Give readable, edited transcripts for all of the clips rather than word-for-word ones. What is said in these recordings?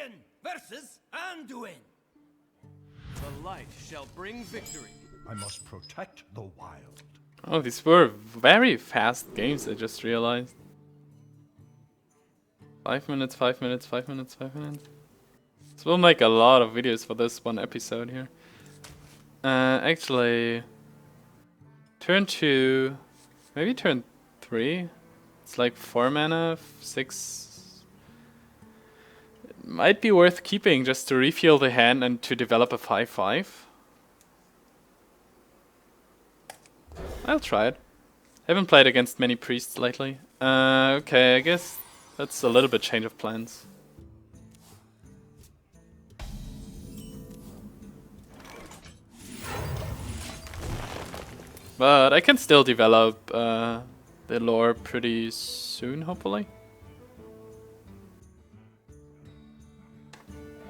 Begin versus Anduin. The light shall bring victory. I must protect the wild. Oh, these were very fast games, I just realized. 5 minutes, 5 minutes, 5 minutes, 5 minutes. So we'll make a lot of videos for this one episode here. Actually, turn 2, maybe turn 3. It's like 4 mana, 6. It might be worth keeping just to refuel the hand and to develop a 5/5. I'll try it. Haven't played against many priests lately. Okay, I guess that's a little bit change of plans. But I can still develop the lore pretty soon, hopefully.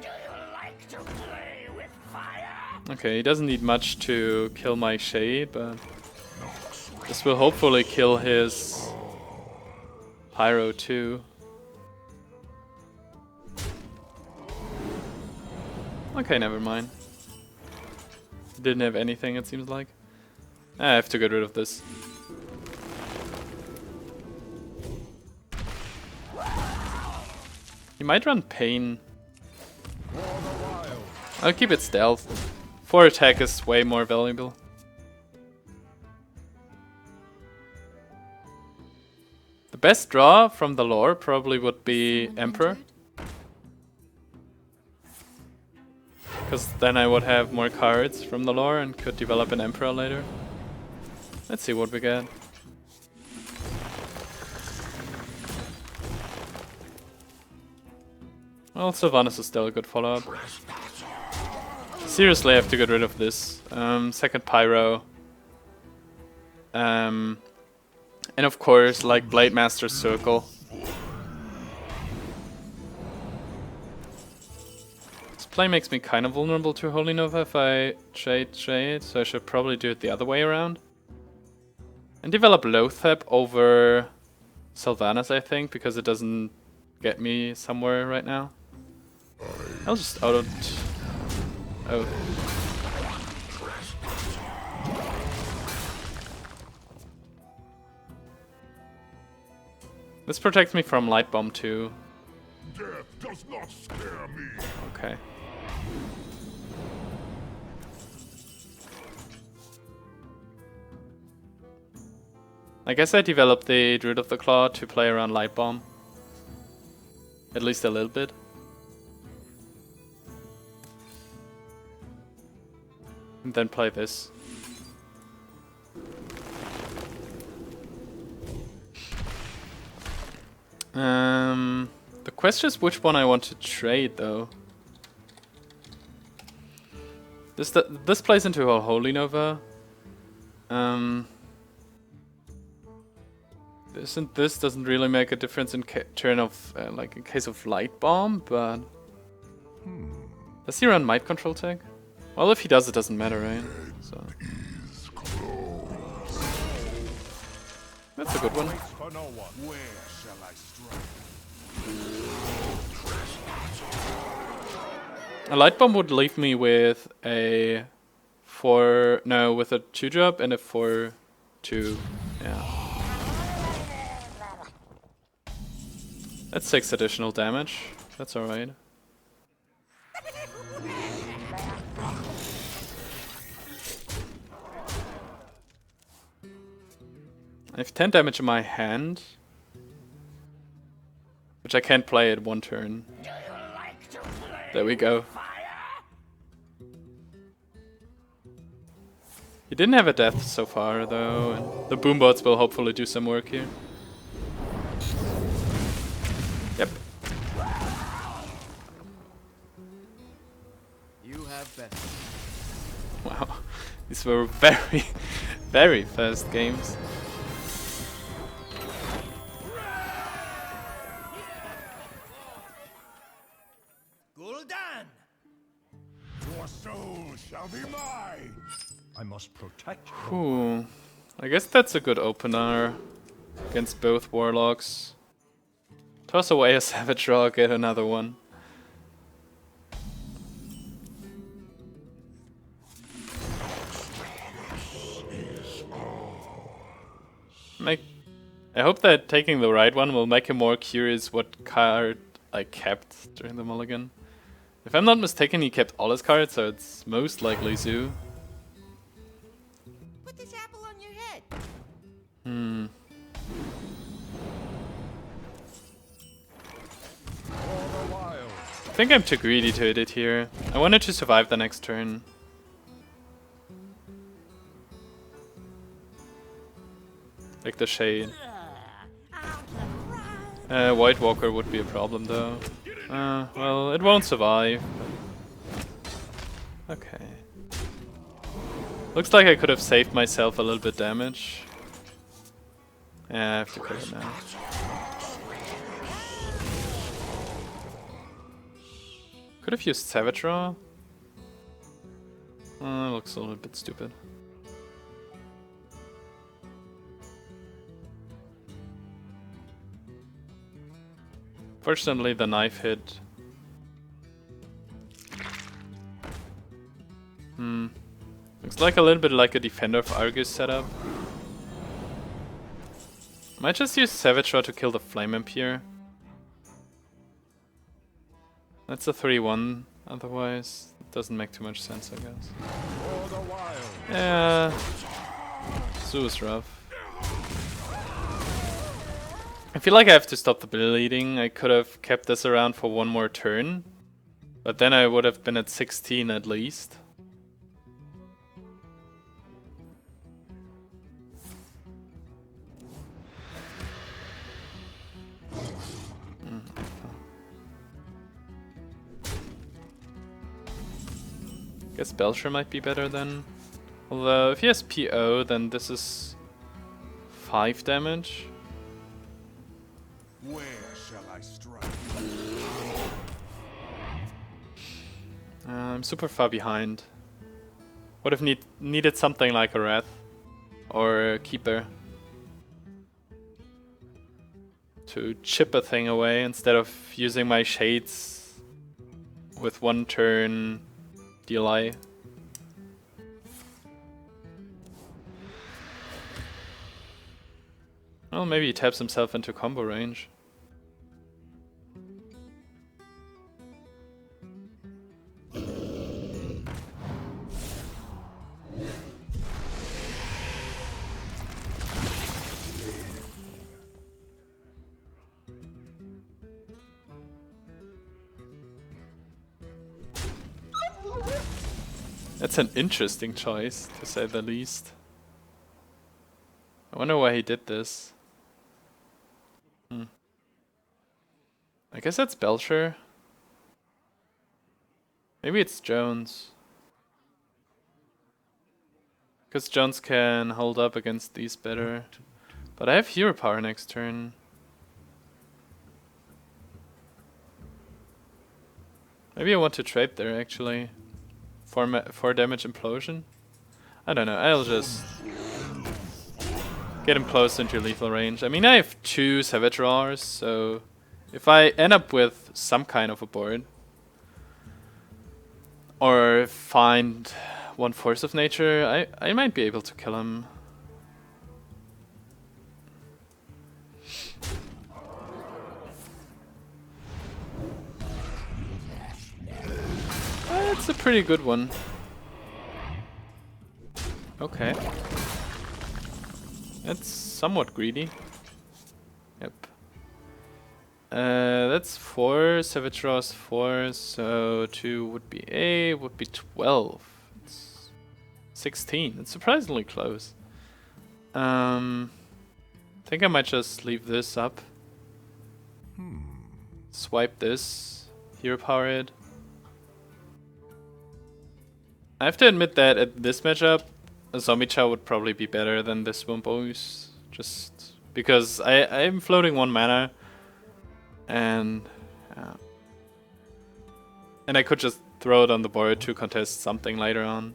Do you like to play with fire? Okay, he doesn't need much to kill my shade, but this will hopefully kill his pyro too. Okay, never mind. Didn't have anything, it seems like. I have to get rid of this. He might run Pain. I'll keep it stealth. 4 attack is way more valuable. The best draw from the lore probably would be Emperor. Because then I would have more cards from the lore and could develop an Emperor later. Let's see what we get. Well, Sylvanas is still a good follow-up. Seriously, I have to get rid of this. Second Pyro. And of course, like Blade Master's Circle. This play makes me kind of vulnerable to Holy Nova if I trade, so I should probably do it the other way around. And develop Loatheb over Sylvanas, I think, because it doesn't get me somewhere right now. I'll just auto... Oh. This protects me from Light Bomb too. Death does not scare me. Okay. I guess I developed the Druid of the Claw to play around Light Bomb. At least a little bit. And then play this. The question is which one I want to trade though. This plays into a Holy Nova. This doesn't really make a difference in turn of like in case of Light Bomb, but does he run Might Control tag? Well, if he does, it doesn't matter, right? So that's a good one. A Light Bomb would leave me with a 2-drop and a 4/2. Yeah. That's 6 additional damage. That's alright. I have 10 damage in my hand, which I can't play at 1 turn. There we go. He didn't have a death so far though, and the boombots will hopefully do some work here. Yep. You have better. Wow. These were very, very fast games. Gul'dan! Your soul shall be mine. I must protect you. Ooh. I guess that's a good opener against both Warlocks. Toss away a Savage Rock, get another one. make... I hope that taking the right one will make him more curious what card I kept during the mulligan. If I'm not mistaken, he kept all his cards, so it's most likely Zoo. Put this apple on your head. I think I'm too greedy to hit it here. I wanted to survive the next turn. Like the Shade. White Walker would be a problem though. Well, it won't survive. Okay. Looks like I could have saved myself a little bit damage. Yeah, I have to kill it now. Could have used Savage Raw. Looks a little bit stupid. Fortunately, the knife hit. Looks like a little bit like a Defender of Argus setup. Might just use Savage Raw to kill the Flame Imp here. That's a 3-1, otherwise it doesn't make too much sense, I guess. Yeah, Zoo is rough. I feel like I have to stop the bleeding. I could have kept this around for one more turn, but then I would have been at 16 at least. Guess Belcher might be better then. Although if he has PO, then this is 5 damage. Where shall I strike? I'm super far behind. Would have needed something like a Wrath or a Keeper to chip a thing away instead of using my Shades with 1 turn DLI. Well, maybe he taps himself into combo range. That's an interesting choice, to say the least. I wonder why he did this. I guess that's Belcher. Maybe it's Jones. Because Jones can hold up against these better. But I have hero power next turn. Maybe I want to trade there actually. 4 damage implosion? I don't know, I'll just get him close into lethal range. I mean, I have 2 Savage Raws, so if I end up with some kind of a board, or find 1 Force of Nature, I might be able to kill him. It's a pretty good one. Okay. It's somewhat greedy. Yep. That's 4, Savage Raws 4, so 2 would be 8, would be 12. It's 16, it's surprisingly close. I think I might just leave this up. Swipe this, hero power it. I have to admit that at this matchup, a Zombie Chow would probably be better than this Swamp Ooze. Just because I'm floating 1 mana. And I could just throw it on the board to contest something later on.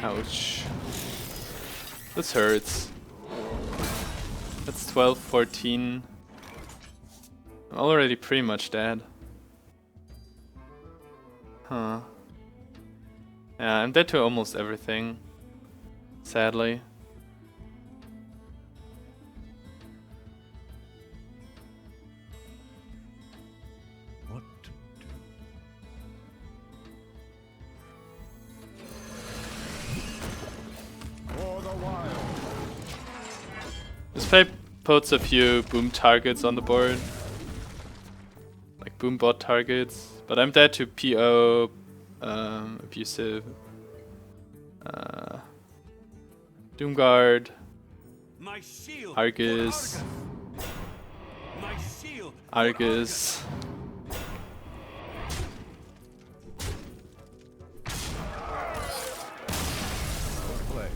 Ouch. This hurts. That's 12, 14. I'm already pretty much dead. Huh. Yeah, I'm dead to almost everything. Sadly. What to do? For the wild. This play puts a few boom targets on the board. Like boom bot targets. But I'm dead to PO, Abusive, Doomguard, My shield. Argus, My shield. Argus. Play.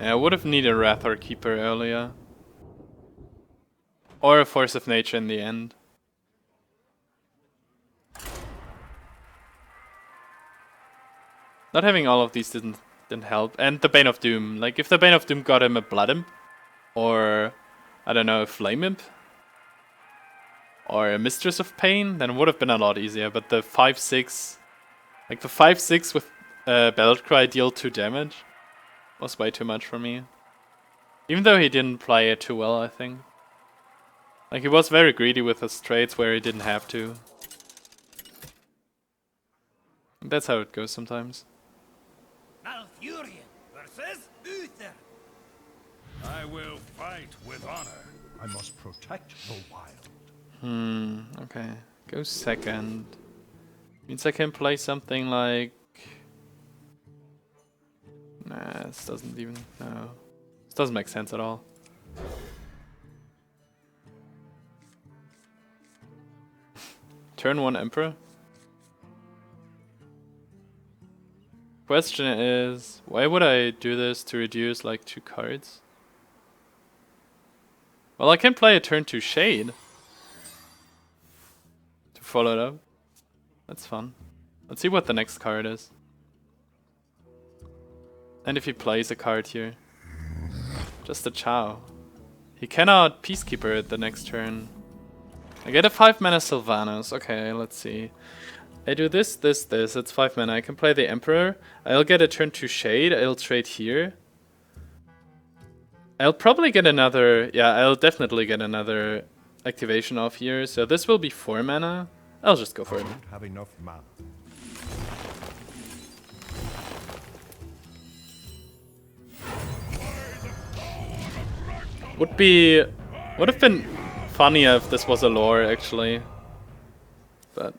Yeah, I would have needed a Wrathor Keeper earlier. Or a Force of Nature in the end. Not having all of these didn't help. And the Bane of Doom. Like, if the Bane of Doom got him a Blood Imp, or, I don't know, a Flame Imp, or a Mistress of Pain, then it would have been a lot easier. But the 5-6, like the 5-6 with Belcher deal 2 damage was way too much for me. Even though he didn't play it too well, I think. Like, he was very greedy with his trades where he didn't have to. That's how it goes sometimes. Malfurion versus Ooze. I will fight with honor. I must protect the wild. Okay. Go second. Means I can play something like... Nah, this doesn't even... No. This doesn't make sense at all. Turn 1 Emperor? Question is, why would I do this to reduce like 2 cards? Well, I can play a turn 2 Shade to follow it up. That's fun. Let's see what the next card is. And if he plays a card here. Just a Chow. He cannot Peacekeeper it the next turn. I get a 5 mana Sylvanas. Okay, let's see. I do this, this, this. It's 5 mana. I can play the Emperor. I'll get a turn 2 Shade. I'll trade here. I'll probably get another... Yeah, I'll definitely get another activation off here. So this will be 4 mana. I'll just go for I it. don't have enough mana. Would have been funnier if this was a lore, actually. But...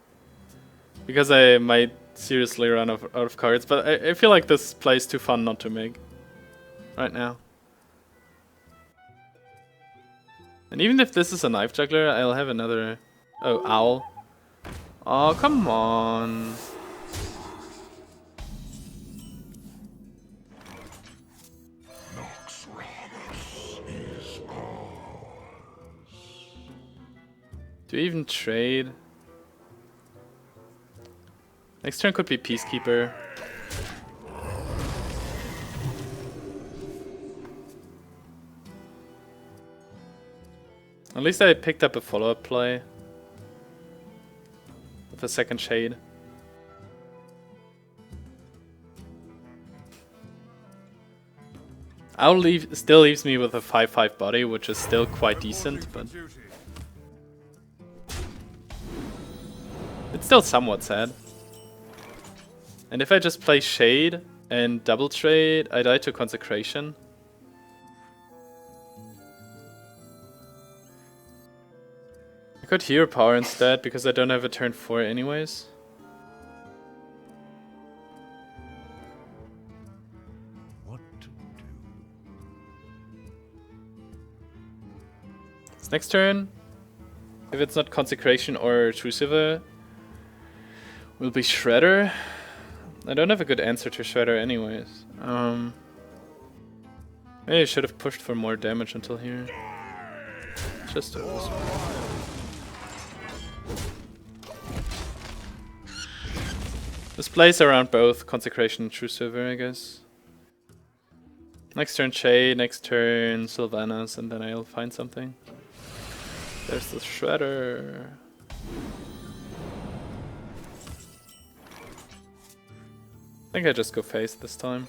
Because I might seriously run out of cards. But I feel like this play is too fun not to make. Right now. And even if this is a Knife Juggler, I'll have another... Oh, Owl. Oh, come on. Do we even trade? Next turn could be Peacekeeper. At least I picked up a follow-up play. With a second Shade. Still leaves me with a 5/5 body, which is still quite decent, but... It's still somewhat sad. And if I just play Shade and double trade, I die to Consecration. I could Hero Power instead, because I don't have a turn 4 anyways. What to do? This next turn, if it's not Consecration or True Silver, will be Shredder. I don't have a good answer to Shredder anyways. Maybe I should have pushed for more damage until here. Just Ooze. This plays around both Consecration and True Silver, I guess. Next turn Shade, next turn Sylvanas, and then I'll find something. There's the Shredder. I think I just go face this time.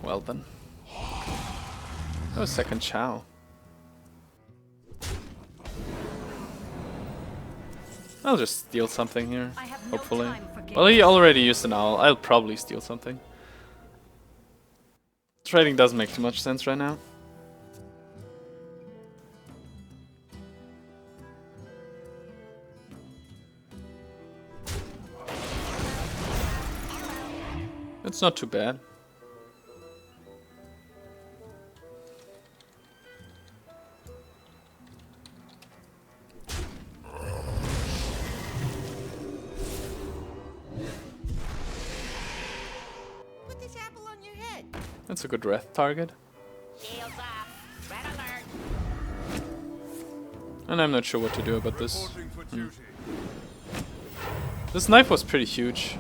Well then. Oh, second Chow. I'll just steal something here, hopefully. Well, he already used an owl. I'll probably steal something. Trading doesn't make too much sense right now. It's not too bad. That's a good Wrath target. And I'm not sure what to do about this. This knife was pretty huge.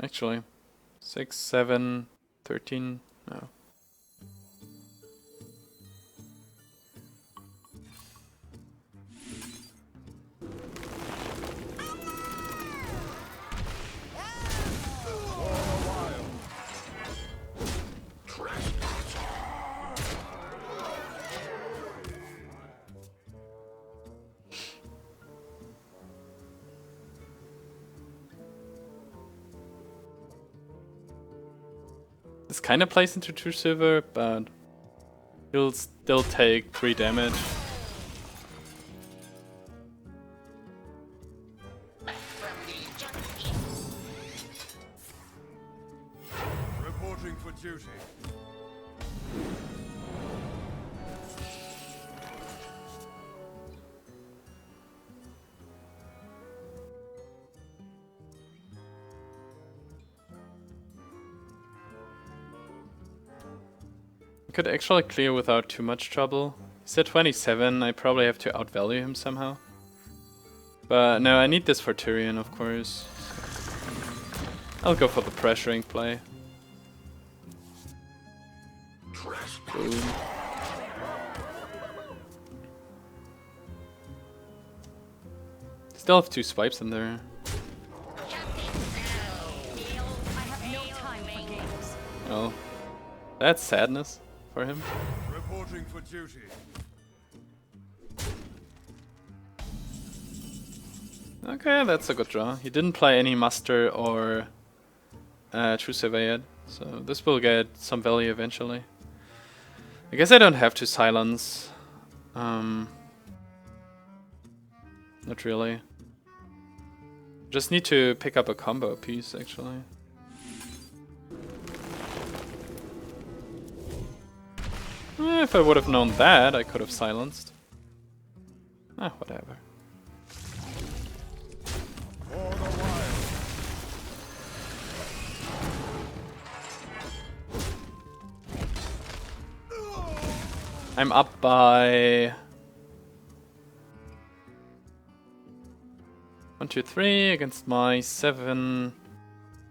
Actually. 6, 7, 13, no. This kind of plays into True Silver, but he'll still take 3 damage. Reporting for duty. Could actually clear without too much trouble. He's at 27, I probably have to outvalue him somehow. But no, I need this for Tyrion, of course. I'll go for the pressuring play. Boom. Still have 2 swipes in there. Oh, that's sadness for him. Reporting for duty. Okay, that's a good draw. He didn't play any muster or True Silver yet, so this will get some value eventually. I guess I don't have to silence. Not really. Just need to pick up a combo piece actually. If I would have known that, I could have silenced. Ah, whatever. I'm up by 1, 2, 3 against my 7.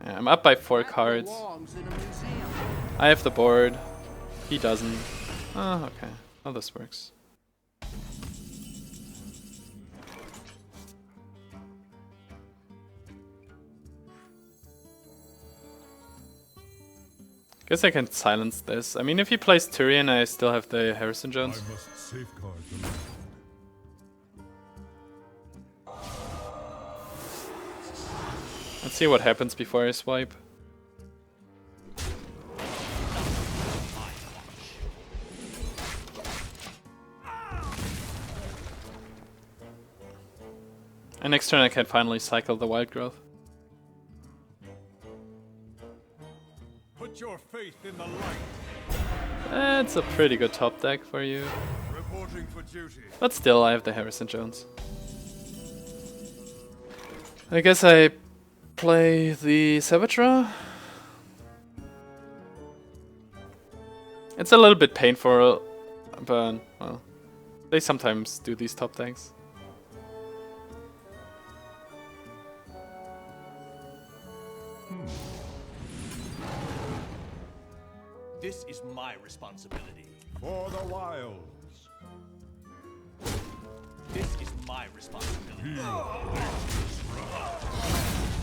Yeah, I'm up by 4 cards. I have the board. He doesn't. Oh, okay. Well, this works. Guess I can silence this. I mean, if he plays Tyrion, I still have the Harrison Jones. I must safeguard the land. Let's see what happens before I swipe. And next turn I can finally cycle the Wild Growth. Put your faith in the light. That's a pretty good top deck for you. Reporting for duty. But still, I have the Harrison Jones. I guess I play the Savage-Ra. It's a little bit painful, but well, they sometimes do these top decks. This is my responsibility. For the wilds. This is my responsibility.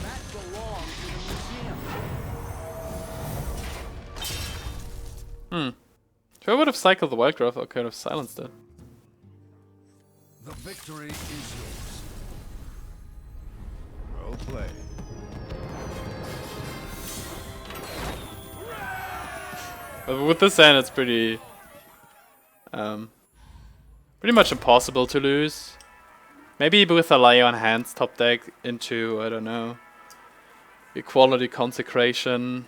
That belongs to the museum. If I would have cycled the Wild Growth, I could have silenced it. The victory is yours. Well played. But with this hand, it's pretty much impossible to lose. Maybe with a Lion Hands top deck into, I don't know, Equality Consecration.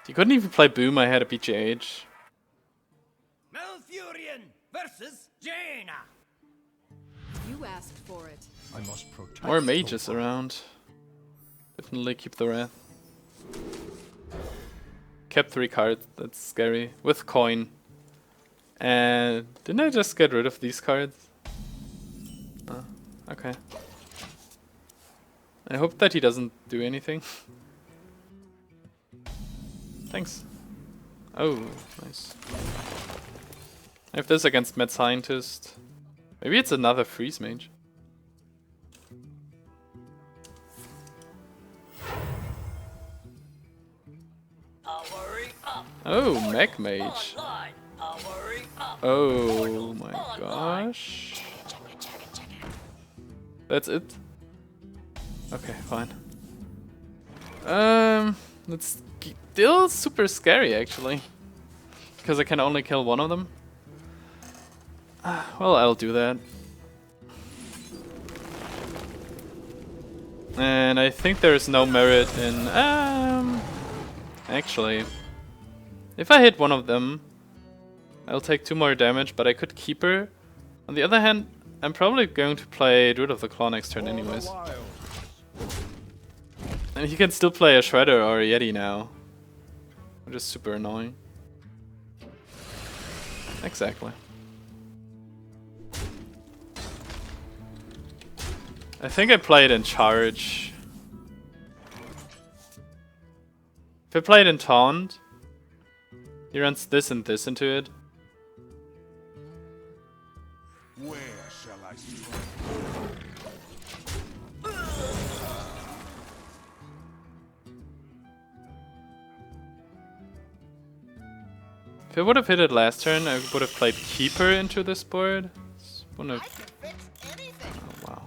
You couldn't even play Boom, I had a BGH. Malfurion versus Jaina. You asked for it. I must protect. More mages around. Definitely keep the Wrath. Kept 3 cards, that's scary. With coin. And didn't I just get rid of these cards? Oh, okay. I hope that he doesn't do anything. Thanks. Oh, nice. I have this against Mad Scientist. Maybe it's another Freeze Mage. Oh, Mech Mage. Oh my gosh. That's it? Okay, fine. It's still super scary actually. Because I can only kill one of them. Well, I'll do that. And I think there is no merit in... Actually... If I hit one of them, I'll take 2 more damage, but I could keep her. On the other hand, I'm probably going to play Druid of the Claw next turn anyways. And he can still play a Shredder or a Yeti now. Which is super annoying. Exactly. I think I play it in Charge. If I play it in Taunt, he runs this and this into it. Where shall I strike? If I would have hit it last turn, I would have played Keeper into this board. Wouldn't have... Oh, wow.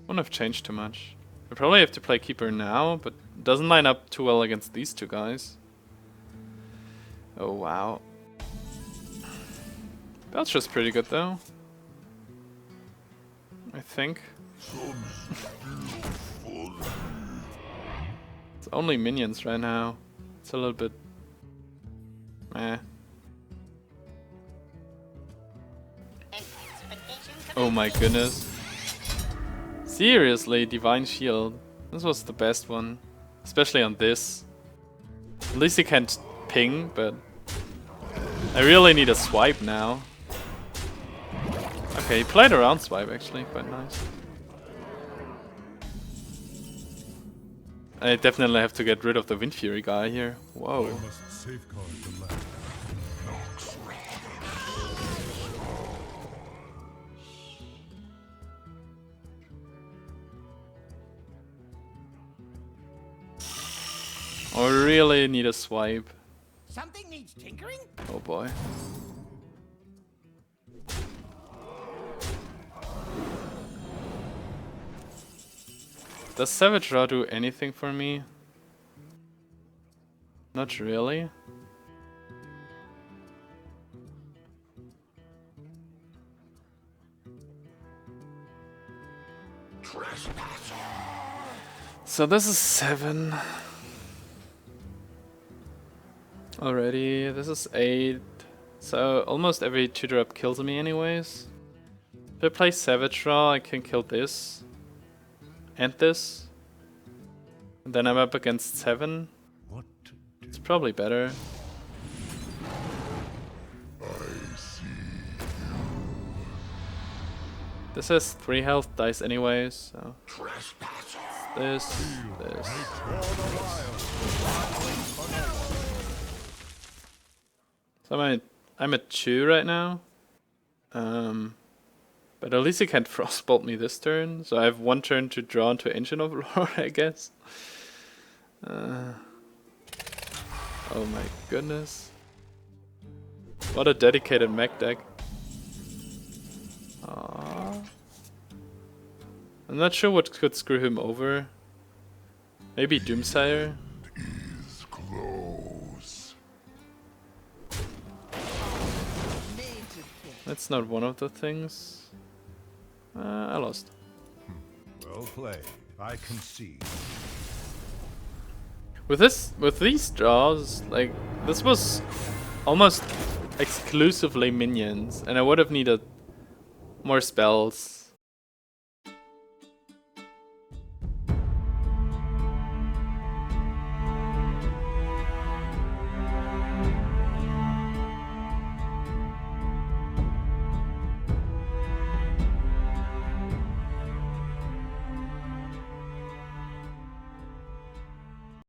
Wouldn't have changed too much. I probably have to play Keeper now, but it doesn't line up too well against these two guys. Oh wow. Belcher's pretty good though. I think. It's only minions right now. It's a little bit... meh. Oh my goodness. Seriously, Divine Shield. This was the best one. Especially on this. At least he can't ping, but... I really need a swipe now. Okay, he played around swipe actually, quite nice. I definitely have to get rid of the Wind Fury guy here. Whoa. I must safeguard the land. I really need a swipe. Something needs tinkering? Oh boy. Does Savage-Ra do anything for me? Not really. So this is 7. Already, this is 8. So almost every 2-drop kills me anyways. If I play Savage Draw, I can kill this. And this. And then I'm up against 7. What to do? It's probably better. This has 3 health dice anyways, so. This. So I'm at 2 right now. But at least he can't frostbolt me this turn, so I have 1 turn to draw into Ancient Overlord, I guess. Oh my goodness. What a dedicated mech deck. Aww. I'm not sure what could screw him over. Maybe Doomsire? Is close. That's not one of the things. I lost. Well played. I concede. With these draws, like, this was almost exclusively minions, and I would have needed more spells.